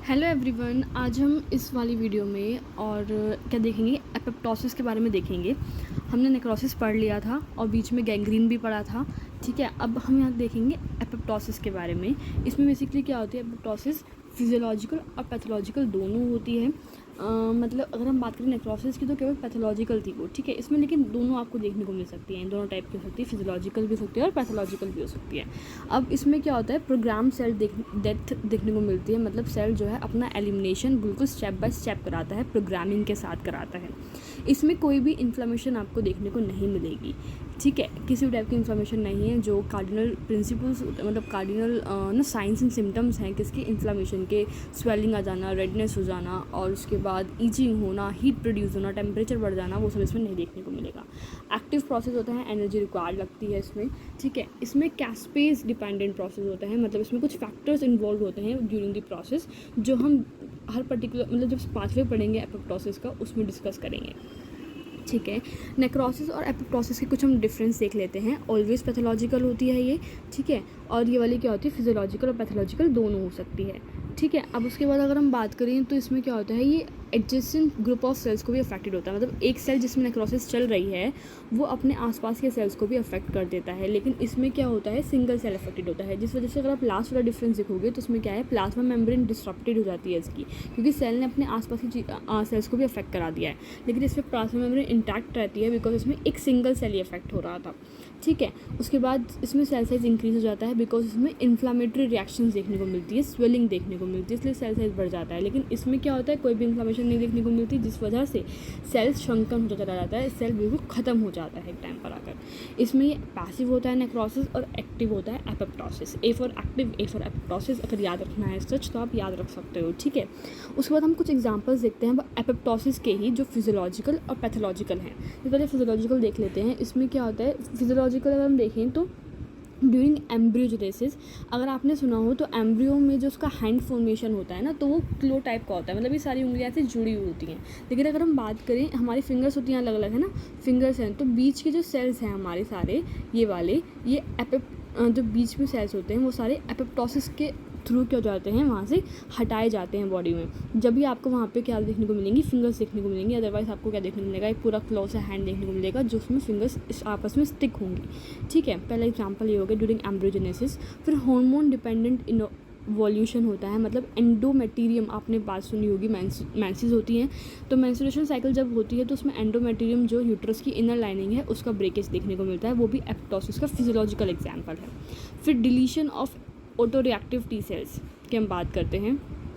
Hello everyone, आज हम इस वाली वीडियो में और क्या देखेंगे, एपोप्टोसिस के बारे में देखेंगे। हमने नेक्रोसिस पढ़ लिया था और बीच में गैंग्रीन भी पढ़ा था। ठीक है, अब हम यहाँ देखेंगे एपोप्टोसिस के बारे में। इसमें बेसिकली क्या होती है, एपोप्टोसिस फिजियोलॉजिकल और पैथोलॉजिकल दोनों होती है। मतलब अगर हम बात करें नेक्रोसिस की तो केवल पैथोलॉजिकल थी वो, ठीक है। इसमें लेकिन दोनों आपको देखने को मिल सकती हैं, दोनों टाइप की हो सकती है, फिजियोलॉजिकल भी हो सकती है और पैथोलॉजिकल भी हो सकती है। अब इसमें क्या होता है, प्रोग्राम सेल डेथ देखने को मिलती है। मतलब सेल जो है अपना एलिमिनेशन बिल्कुल स्टेप बाय स्टेप कराता है, प्रोग्रामिंग के साथ कराता है। इसमें कोई भी इन्फ्लेमेशन आपको देखने को नहीं मिलेगी, ठीक है। किसी भी टाइप की इन्फ्लेमेशन नहीं है। जो कार्डिनल प्रिंसिपल्स मतलब कार्डिनल ना साइंस एंड सिम्टम्स हैं किसके, इन्फ्लेमेशन के, स्वेलिंग आ जाना, रेडनेस हो जाना और उसके बाद ईचिंग होना, हीट प्रोड्यूस होना, टेम्परेचर बढ़ जाना, वो सब इसमें नहीं देखने को मिलेगा। एक्टिव प्रोसेस होता है, एनर्जी रिक्वायर्ड लगती है इसमें, ठीक है। इसमें कैस्पेस डिपेंडेंट प्रोसेस होता है, मतलब इसमें कुछ फैक्टर्स इन्वॉल्व होते हैं ड्यूरिंग द प्रोसेस, जो हम हर पर्टिकुलर मतलब जब पाथवे पढ़ेंगे एपोप्टोसिस का उसमें डिस्कस करेंगे, ठीक है। नेक्रोसिस और एपोप्टोसिस के कुछ हम डिफरेंस देख लेते हैं। ऑलवेज पैथोलॉजिकल होती है ये, ठीक है, और ये वाली क्या होती है, फिजियोलॉजिकल और पैथोलॉजिकल दोनों हो सकती है, ठीक है। अब उसके बाद अगर हम बात करें तो इसमें क्या होता है, ये एडजेसेंट ग्रुप ऑफ सेल्स को भी अफेक्टेड होता है। मतलब एक सेल जिसमें नेक्रोसिस चल रही है वो अपने आसपास के सेल्स को भी अफेक्ट कर देता है, लेकिन इसमें क्या होता है, सिंगल सेल अफेक्टेड होता है। जिस वजह से अगर आप लास्ट वाला डिफरेंस देखोगे तो उसमें क्या है, प्लाज्मा मेम्ब्रेन डिसरप्टेड हो जाती है इसकी, क्योंकि सेल ने अपने आसपास की सेल्स को भी अफेक्ट करा दिया है। लेकिन इसमें प्लाज्मा मेम्ब्रेन इंटैक्ट रहती है बिकॉज इसमें एक सिंगल सेल ही अफेक्ट हो रहा था, ठीक है। उसके बाद इसमें सेल साइज इंक्रीज हो जाता है बिकॉज इसमें इन्फ्लामेटरी रिएक्शंस देखने को मिलती है, स्वेलिंग देखने को मिलती है, इसलिए सेल साइज बढ़ जाता है। लेकिन इसमें क्या होता है, कोई भी इन्फ्लामेशन नहीं देखने को मिलती, जिस वजह से सेल श्रंकन होता चला जाता है, सेल बिल्कुल ख़त्म हो जाता है एक टाइम पर आकर। इसमें ये पैसिव होता है नेक्रोसिस और एक्टिव होता है apoptosis. A for active, A for apoptosis अगर याद रखना है सच तो आप याद रख सकते हो, ठीक है। उसके बाद हम कुछ एग्जांपल्स देखते हैं एपोप्टोसिस के ही, जो फिजियोलॉजिकल और पैथोलॉजिकल हैं। तो पहले फिजियोलॉजिकल देख लेते हैं। इसमें क्या होता है, फिजियोलॉजिकल अगर हम देखें तो ड्यूरिंग एम्ब्रियोजेनेसिस, अगर आपने सुना हो तो एम्ब्रियो में जो उसका हैंड फॉर्मेशन होता है ना, तो वो क्लो टाइप का होता है, मतलब ये सारी उंगलियां ऐसे जुड़ी हुई होती हैं। लेकिन अगर हम बात करें, हमारी फिंगर्स होती हैं अलग अलग, है ना, फिंगर्स हैं, तो बीच के जो सेल्स हैं हमारे सारे ये वाले, ये जो बीच में सेल्स होते हैं वो सारे एपोप्टोसिस के थ्रू क्या हो जाते हैं, वहाँ से हटाए जाते हैं बॉडी में। जब भी आपको वहाँ पे क्या देखने को मिलेंगी, फिंगर्स देखने को मिलेंगी। अदरवाइज आपको क्या देखने को मिलेगा, एक पूरा क्लोज हैंड देखने को मिलेगा जो उसमें फिंगर्स आपस में स्टिक होंगी, ठीक है। पहला एग्जांपल ये हो गया ड्यूरिंग एम्ब्रियोजेनेसिस। फिर हार्मोन डिपेंडेंट इवोल्यूशन होता है, मतलब एंडोमेटीरियम, आपने बात सुनी होगी, मेंसेस होती हैं, तो मेंस्ट्रुएशन साइकिल जब होती है तो उसमें एंडोमेटीरियम जो यूट्रस की इनर लाइनिंग है उसका ब्रेकेज देखने को मिलता है, वो भी एपोप्टोसिस का फिजियोलॉजिकल एग्जाम्पल है। फिर deletion of auto reactive T cells की हम बात करते हैं।